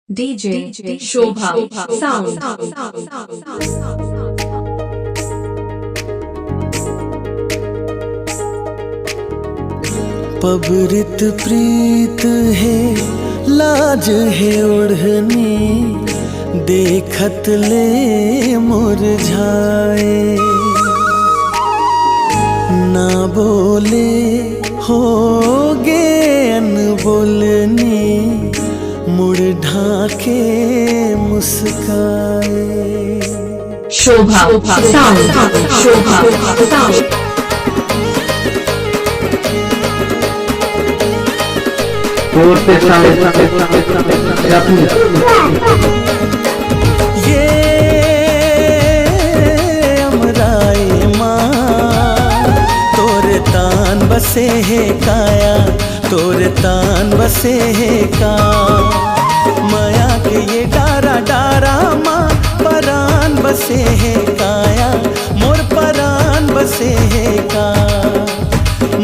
DJ Shobha Sound. पबरित प्रीत है लाज है ओढ़नी, देखत ले मुरझाए। ना बोले होगे अनबोलनी, मुड़ ढाके मुस्काए। Shobha Sound. Shobha Sound. ये अमराए माँ तोरे तान बसे है काया, तोरे तान बसे है का। माया के ये डारा डारा माँ परान बसे है काया, मोर परान बसे है का।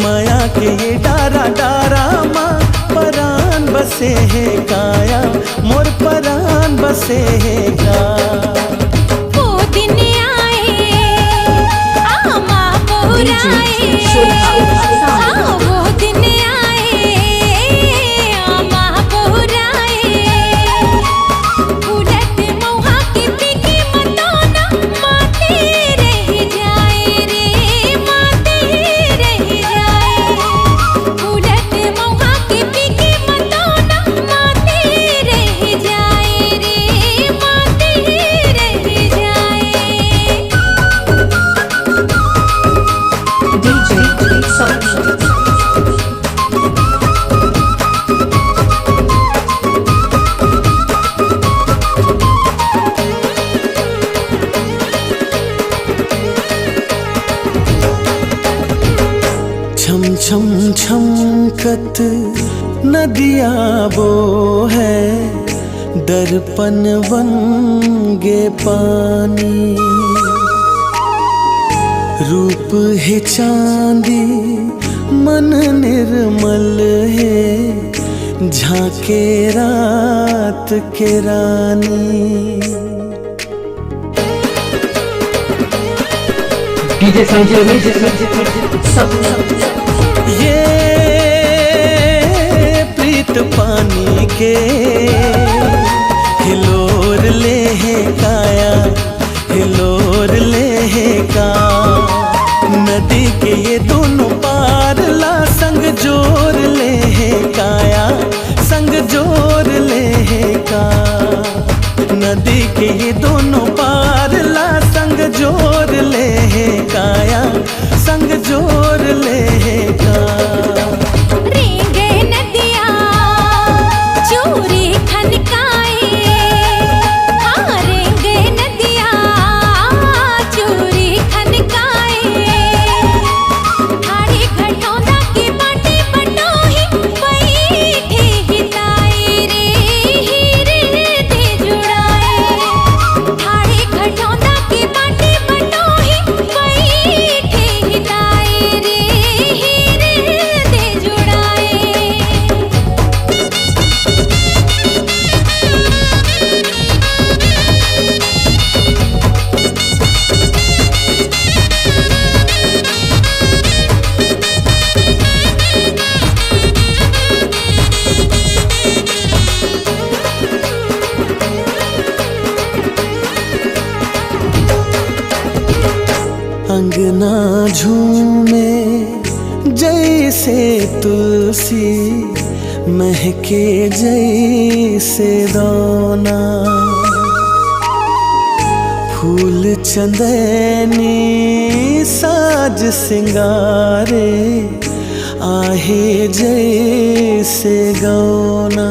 माया के ये डारा डारा माँ परान बसे है काया, मोर परान बसे है का। वो दिन आए आमा बोराए, वो दिन आए आमा बोराए। उड़त मौहा की पीकी मतोना माते रह जाए रे, माते रह जाए। उड़त मौहा की पीकी मतोना माते रह जाए रे, माते रह जाए। DJ Sound. छम छम छमकत नदिया वो है, दर्पण बन गे पानी। रूप है चांदी मन निर्मल है, झांके रात के रानी। DJ ये प्रीत पानी के हिलोर ले है काया, हिलोर ले है का। नदी के ये दोनों पार ला संग जोर ले है काया, संग जोर ले है का। नदी के ये दोनों पार ला संग जोर ले है काया, संग जोर ले है का। रेंगे नदिया चोरी खनकाए, हाँ रेंगे नदिया चोरी खनकाए। ठाड़ी घटौंदा की बाटी बटोही बैठे हिताए रे, हीरे दे जुड़ाए। ठाड़ी घटौंदा की बाटी बटोही बैठे हिताए रे, हीरे दे जुड़ाए। अंगना झूमे जैसे तुलसी, महके जैसे दाना। फूल चंदनी साज सिंगारे, आहे जैसे गौना।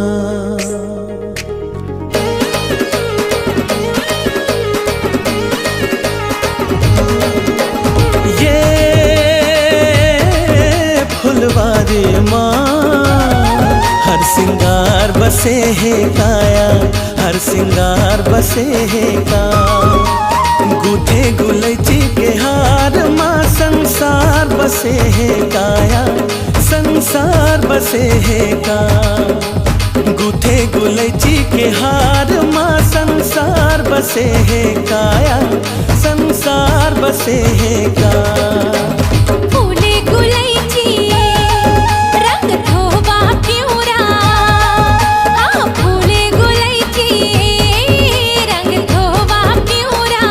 फुलवारी माँ हर सिंगार बसे है काया, हर सिंगार बसे है का। गुथे गुलैची के हार माँ संसार बसे है काया, संसार बसे है का। उठे गुलची के हार माँ संसार बसे है काया, संसार बसे है का। फूले गुलैची रंग थोबा पिवरा, हाँ फूले गुलैची रंग थोबा पिवरा।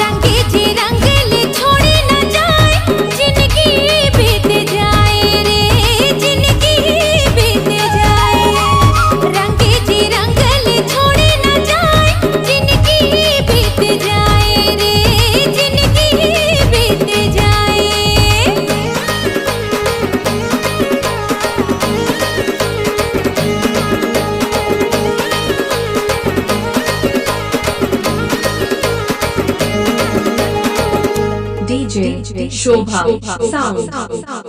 रंगे जी रंगले छोड़े न जाए, जिंदगी बीत जाए रे, जिंदगी बीत जाए। रंगे जी रंगले छोड़े न जाए, जिंदगी बीत जाए रे, जिंदगी बीत जाए। DJ Shobha Sound.